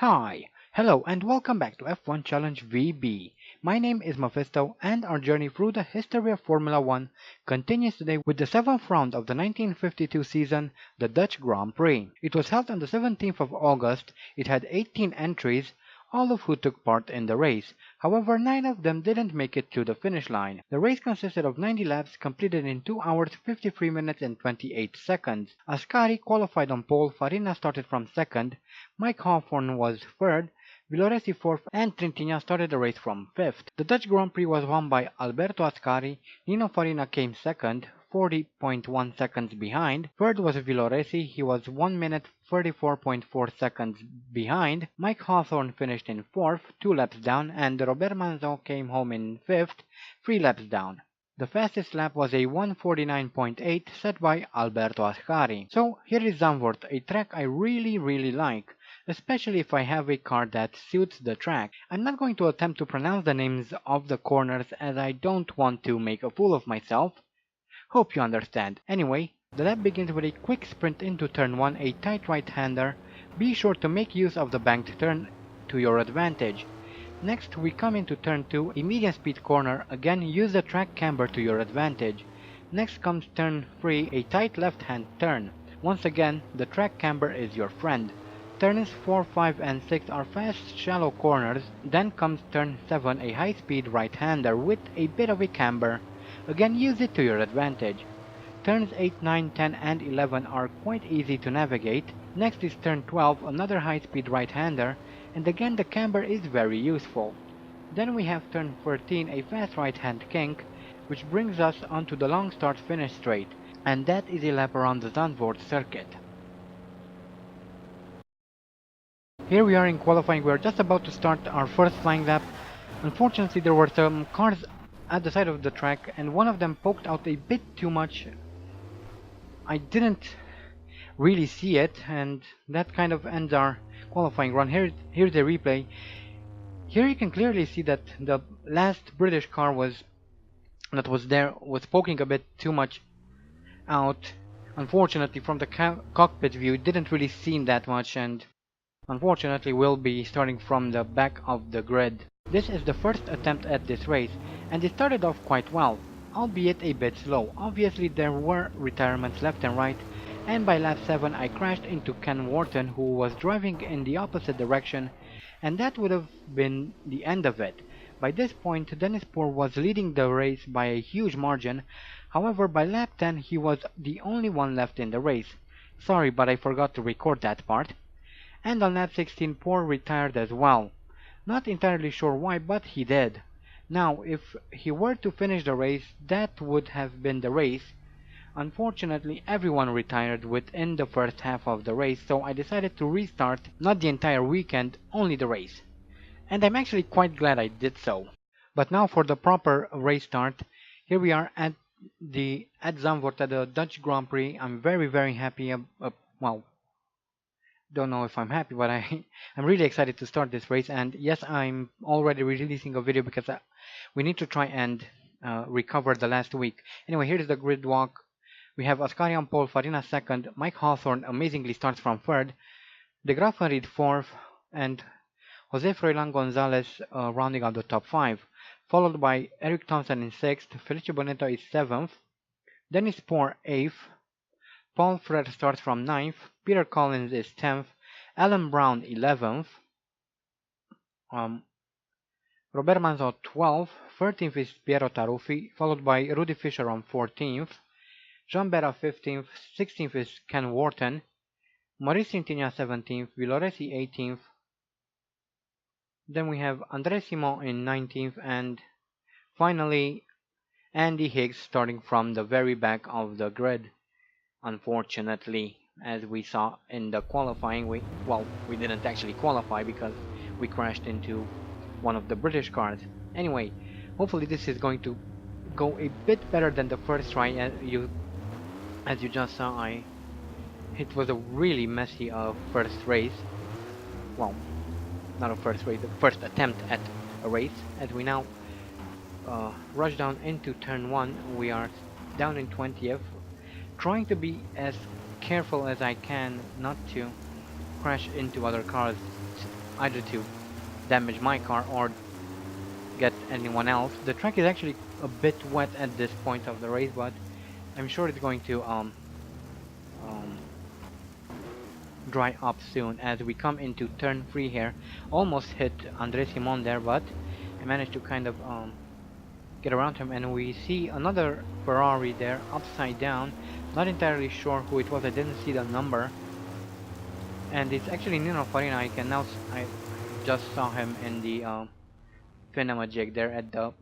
Hi, hello and welcome back to F1 Challenge VB. My name is Mephisto and our journey through the history of Formula 1 continues today with the 7th round of the 1952 season, the Dutch Grand Prix. It was held on the 17th of August, it had 18 entries, all of who took part in the race. However, 9 of them didn't make it to the finish line. The race consisted of 90 laps completed in 2 hours 53 minutes and 28 seconds. Ascari qualified on pole, Farina started from second, Mike Hawthorne was third, Villoresi fourth, and Trintignant started the race from fifth. The Dutch Grand Prix was won by Alberto Ascari, Nino Farina came second, 40.1 seconds behind. Third was Villoresi, he was 1 minute 34.4 seconds behind. Mike Hawthorne finished in fourth, 2 laps down, and Robert Manzon came home in fifth, 3 laps down. The fastest lap was a 1:49.8 set by Alberto Ascari. So here is Zandvoort, a track I really like, especially if I have a car that suits the track. I'm not going to attempt to pronounce the names of the corners as I don't want to make a fool of myself. Hope you understand. Anyway, the lap begins with a quick sprint into turn 1, a tight right-hander. Be sure to make use of the banked turn to your advantage. Next we come into turn 2, a medium speed corner. Again, use the track camber to your advantage. Next comes turn 3, a tight left-hand turn. Once again, the track camber is your friend. Turns 4, 5 and 6 are fast shallow corners. Then comes turn 7, a high-speed right-hander with a bit of a camber. Again, use it to your advantage. Turns 8, 9, 10 and 11 are quite easy to navigate. Next is turn 12, another high-speed right-hander, and again the camber is very useful. Then we have turn 13, a fast right-hand kink, which brings us onto the long start-finish straight, and that is a lap around the Zandvoort Circuit. Here we are in qualifying, we are just about to start our first flying lap. Unfortunately there were some cars at the side of the track and one of them poked out a bit too much. I didn't really see it, and that kind of ends our qualifying run. Here's a replay. Here you can clearly see that the last British car was poking a bit too much out. Unfortunately, from the cockpit view, it didn't really seem that much, and unfortunately we'll be starting from the back of the grid. This is the first attempt at this race, and it started off quite well, albeit a bit slow. Obviously there were retirements left and right, and by lap 7 I crashed into Ken Wharton, who was driving in the opposite direction, and that would have been the end of it. By this point Dennis Poor was leading the race by a huge margin. However, by lap 10 he was the only one left in the race. Sorry, but I forgot to record that part. And on lap 16 Poor retired as well. Not entirely sure why, but he did. Now, if he were to finish the race, that would have been the race. Unfortunately, everyone retired within the first half of the race, so I decided to restart, not the entire weekend, only the race. And I'm actually quite glad I did so. But now for the proper race start. Here we are at Zandvoort at the Dutch Grand Prix. I'm very happy, well, don't know if I'm happy, but I'm really excited to start this race. And yes, I'm already releasing a video because we need to try and recover the last week. Anyway, here's the grid walk. We have Ascari on pole, Farina second, Mike Hawthorne amazingly starts from third, De Graafenried fourth, and Jose Froilan Gonzalez rounding out the top 5, followed by Eric Thompson in 6th, Felice Bonetto is 7th, Dennis Poor 8th, Paul Fred starts from 9th, Peter Collins is 10th, Alan Brown 11th, Robert Manzon 12th, 13th is Piero Taruffi, followed by Rudy Fisher on 14th, Jean Berra 15th, 16th is Ken Wharton, Maurice Trintignant 17th, Villoresi 18th, then we have André Simone in 19th, and finally Andy Higgs starting from the very back of the grid. Unfortunately, as we saw in the qualifying, we didn't actually qualify because we crashed into one of the British cars. Anyway, hopefully this is going to go a bit better than the first try. As you just saw, it was a really messy first race. Well, not a first race, the first attempt at a race. As we now rush down into turn 1, we are down in 20th, trying to be as careful as I can not to crash into other cars. either to damage my car or get anyone else. The track is actually a bit wet at this point of the race, but I'm sure it's going to um, dry up soon as we come into turn 3 here. Almost hit Andre Simone there, but I managed to kind of get around him, and we see another Ferrari there upside down. Not entirely sure who it was, I didn't see the number, and it's actually Nino Farina. I just saw him in the Finemajig there at the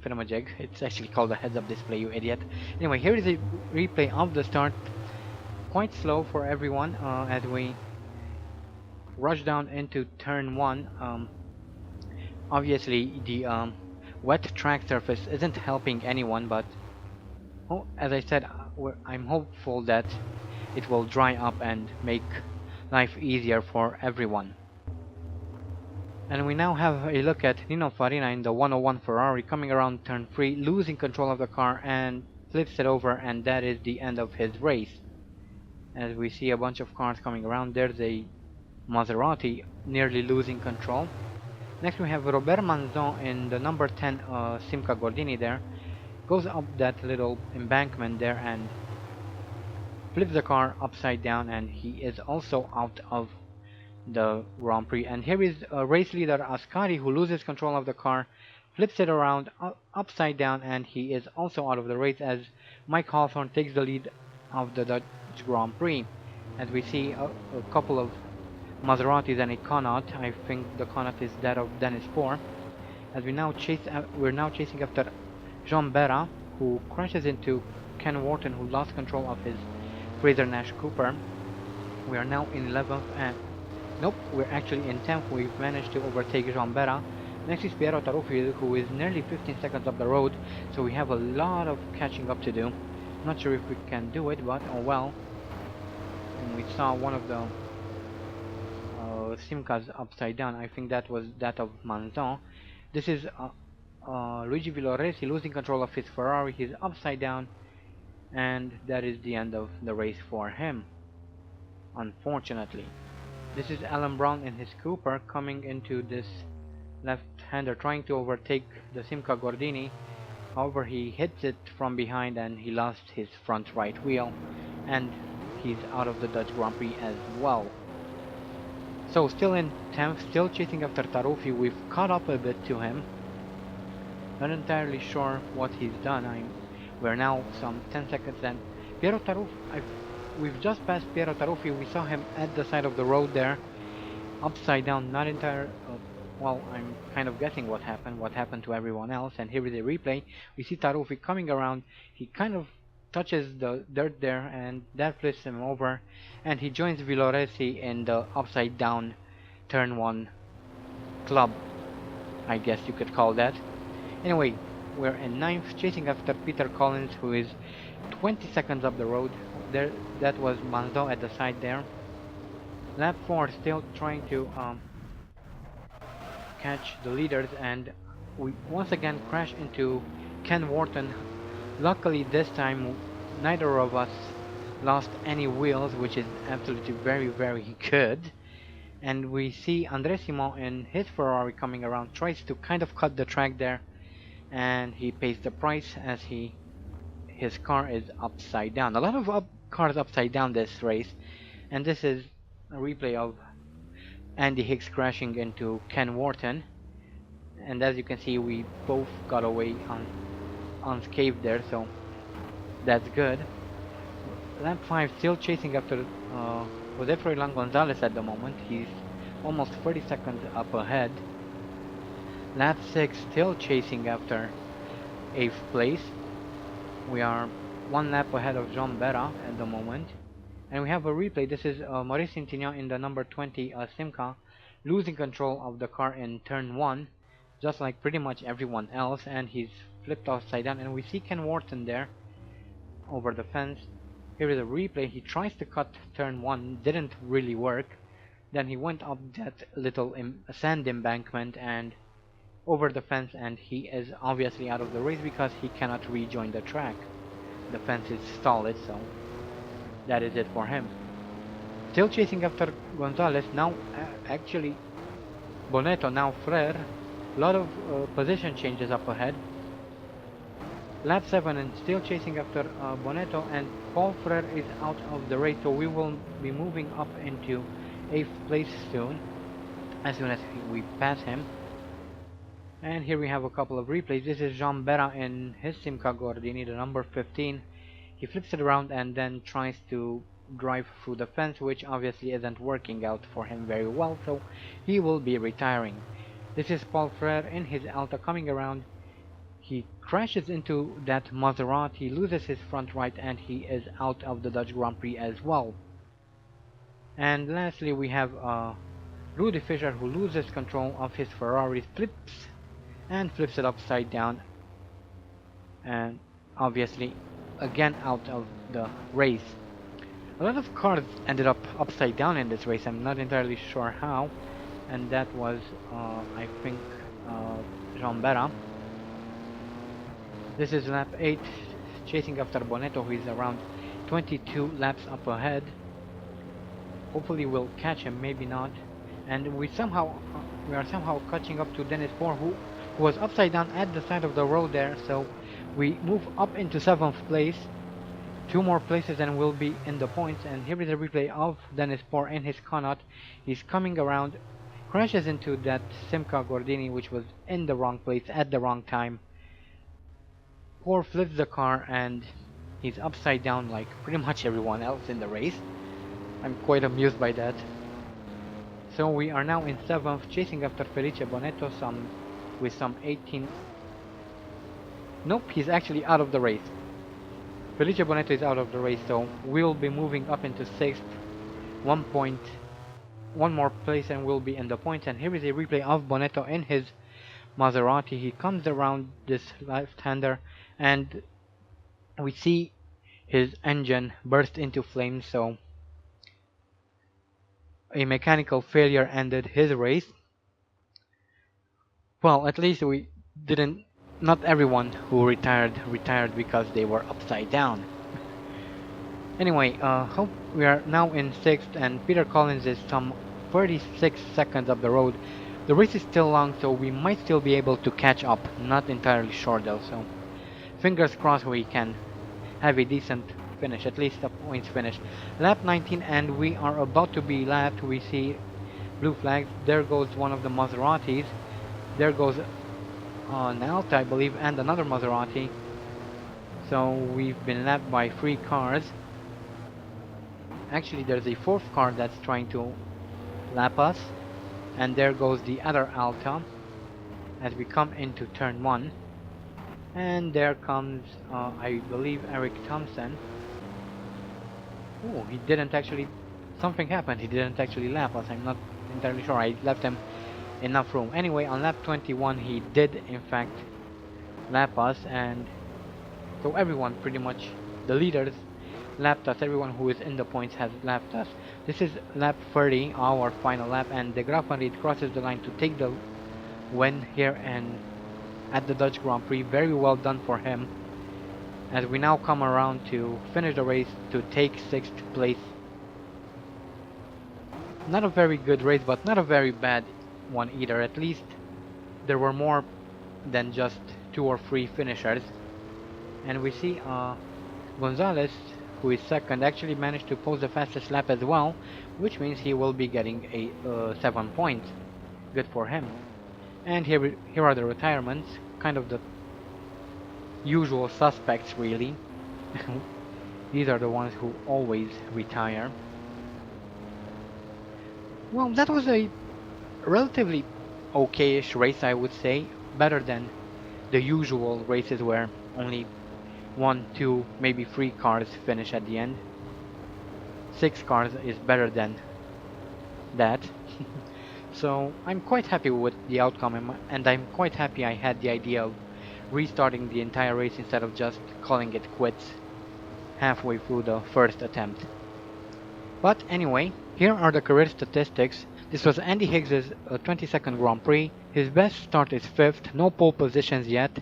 Finemajig. It's actually called a heads-up display, you idiot. Anyway, here is a replay of the start. Quite slow for everyone as we rush down into turn 1. Obviously the wet track surface isn't helping anyone, but as I said, I'm hopeful that it will dry up and make life easier for everyone. And we now have a look at Nino Farina in the 101 Ferrari coming around turn 3, losing control of the car and flips it over, and that is the end of his race. As we see a bunch of cars coming around, there's a Maserati nearly losing control. Next we have Robert Manzon in the number 10 Simca Gordini there. Goes up that little embankment there and flips the car upside down, and he is also out of the Grand Prix. And here is race leader Ascari, who loses control of the car, flips it around upside down, and he is also out of the race as Mike Hawthorne takes the lead of the Dutch Grand Prix. As we see a couple of Maseratis and a Connaught. I think the Connaught is that of Dennis Poor. As we're now chasing after Jean Berra, who crashes into Ken Wharton, who lost control of his Fraser Nash Cooper. We are now in 11th and nope, we're actually in 10th. We've managed to overtake Jean Berra. Next is Piero Taruffi, who is nearly 15 seconds up the road, so we have a lot of catching up to do. Not sure if we can do it, but oh well. And we saw one of the Simcas upside down. I think that was that of Manzon. This is Luigi Villoresi losing control of his Ferrari. He's upside down, and that is the end of the race for him, unfortunately. This is Alan Brown in his Cooper coming into this left-hander, trying to overtake the Simca Gordini. However, he hits it from behind and he lost his front right wheel, and he's out of the Dutch Grand Prix as well. So still in 10th, still chasing after Taruffi. We've caught up a bit to him. Not entirely sure what he's done. We're now some 10 seconds then. Piero Taruffi, we've just passed Piero Taruffi. We saw him at the side of the road there, upside down. Not entire. Well, I'm kind of guessing what happened to everyone else. And here is a replay. We see Taruffi coming around. He kind of touches the dirt there, and that flips him over, and he joins Villoresi in the upside down turn 1 club, I guess you could call that. Anyway, we're in 9th, chasing after Peter Collins, who is 20 seconds up the road. There, that was Manzon at the side there. Lap 4 still trying to catch the leaders, and we once again crash into Ken Wharton. Luckily this time neither of us lost any wheels, which is absolutely very, very good. And we see Andre Simon in his Ferrari coming around, tries to kind of cut the track there, and he pays the price as his car is upside down. A lot of cars upside down this race, and this is a replay of Andy Hicks crashing into Ken Wharton. And as you can see, we both got away unscathed there, so that's good. Lap 5 still chasing after Jose Froilan Gonzalez at the moment. He's almost 30 seconds up ahead. Lap 6 still chasing after 8th place. We are one lap ahead of Jean Berra at the moment. And we have a replay. This is Maurice Intignan in the number 20 Simca, losing control of the car in turn 1, just like pretty much everyone else, and he's flipped upside down, and we see Ken Wharton there over the fence. Here is a replay. He tries to cut turn 1, didn't really work. Then he went up that little sand embankment and over the fence, and he is obviously out of the race because he cannot rejoin the track. The fence is stalled, so that is it for him. Still chasing after Gonzalez. Now actually Bonetto, now Frere. A lot of position changes up ahead. Lap 7 and still chasing after Bonetto, and Paul Frere is out of the race, so we will be moving up into 8th place soon as we pass him. And here we have a couple of replays. This is Jean Berra in his Simca Gordini, the number 15. He flips it around and then tries to drive through the fence, which obviously isn't working out for him very well, so he will be retiring. This is Paul Frere in his Alta coming around. He crashes into that Maserati, loses his front right, and he is out of the Dutch Grand Prix as well. And lastly we have Rudy Fisher, who loses control of his Ferrari, flips it upside down, and obviously again out of the race. A lot of cars ended up upside down in this race. I'm not entirely sure how, and that was I think Jean Berra. This is lap 8, chasing after Bonetto, who is around 22 laps up ahead. Hopefully we'll catch him, maybe not. And we are somehow catching up to Dennis Poor, who was upside down at the side of the road there. So we move up into 7th place. 2 more places and we'll be in the points. And here is a replay of Dennis Poor in his Connaught. He's coming around, crashes into that Simca Gordini, which was in the wrong place at the wrong time. Poor flips the car and he's upside down like pretty much everyone else in the race. I'm quite amused by that. So we are now in 7th, chasing after Felice Bonetto with some 18. Nope, he's actually out of the race. Felice Bonetto is out of the race, so we'll be moving up into 6th. 1 more place and we'll be in the points. And here is a replay of Bonetto in his Maserati. He comes around this left-hander and we see his engine burst into flames, so a mechanical failure ended his race. Well, at least not everyone who retired because they were upside down. Anyway, we are now in 6th and Peter Collins is some 36 seconds up the road. The race is still long, so we might still be able to catch up. Not entirely sure though, so fingers crossed we can have a decent finish, at least a points finish. Lap 19 and we are about to be lapped. We see blue flags. There goes one of the Maseratis. There goes an Alta, I believe, and another Maserati. So we've been lapped by 3 cars. Actually, there's a 4th car that's trying to lap us. And there goes the other Alta as we come into turn 1. And there comes, I believe, Eric Thompson. Oh, he didn't actually... Something happened. He didn't actually lap us. I'm not entirely sure. I left him enough room. Anyway, on lap 21, he did, in fact, lap us. And so everyone, pretty much, the leaders, lapped us. Everyone who is in the points has lapped us. This is lap 30, our final lap. And De Graafenried crosses the line to take the win here and at the Dutch Grand Prix. Very well done for him, as we now come around to finish the race to take 6th place. Not a very good race, but not a very bad one either. At least there were more than just 2 or 3 finishers. And we see Gonzalez, who is 2nd, actually managed to post the fastest lap as well, which means he will be getting a 7 points. Good for him. And here are the retirements, kind of the usual suspects really. These are the ones who always retire. Well, that was a relatively okay-ish race, I would say. Better than the usual races where only 1, 2, maybe 3 cars finish at the end. 6 cars is better than that. So I'm quite happy with the outcome, and I'm quite happy I had the idea of restarting the entire race instead of just calling it quits halfway through the first attempt. But anyway, here are the career statistics. This was Andy Higgs's 22nd Grand Prix. His best start is 5th, no pole positions yet.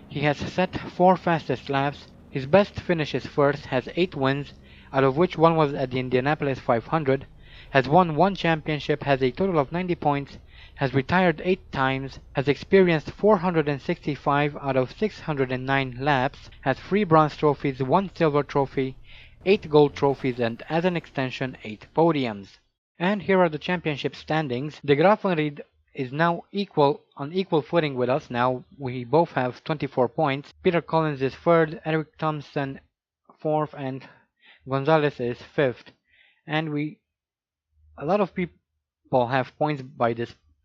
He has set 4 fastest laps. His best finish is 1st, has 8 wins, out of which 1 was at the Indianapolis 500. Has won 1 championship, has a total of 90 points, has retired 8 times, has experienced 465 out of 609 laps, has 3 bronze trophies, 1 silver trophy, 8 gold trophies, and as an extension, 8 podiums. And here are the championship standings. De Graafenried is now on equal footing with us. Now we both have 24 points. Peter Collins is third, Eric Thompson fourth, and Gonzalez is fifth. And a lot of people have points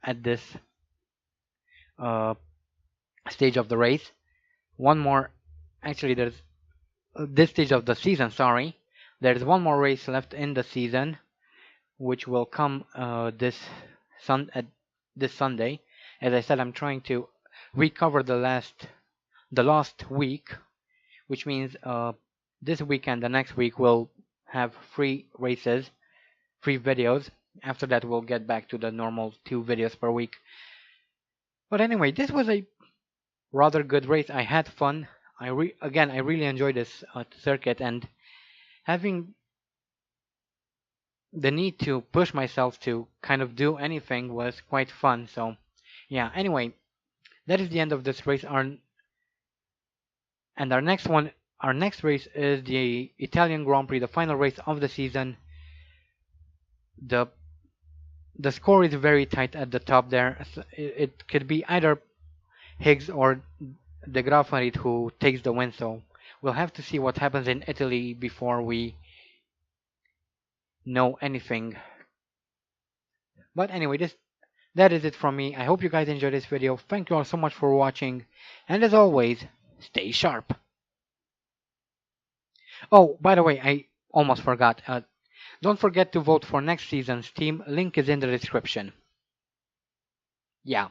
at this stage of the race. One more, actually, there's this stage of the season. Sorry, there's one more race left in the season, which will come this Sunday. As I said, I'm trying to recover the last week, which means this weekend, the next week, we'll have 3 races, 3 videos. After that, we'll get back to the normal 2 videos per week. But anyway, this was a rather good race. I had fun. I really enjoyed this circuit, and having the need to push myself to kind of do anything was quite fun. So yeah, anyway, that is the end of this race. Our next race is the Italian Grand Prix, the final race of the season. The score is very tight at the top there. It could be either Higgs or De Graafenried who takes the win, so we'll have to see what happens in Italy before we know anything. But anyway, that is it from me. I hope you guys enjoyed this video. Thank you all so much for watching, and as always, stay sharp. Oh, by the way, I almost forgot. Don't forget to vote for next season's team. Link is in the description. Yeah.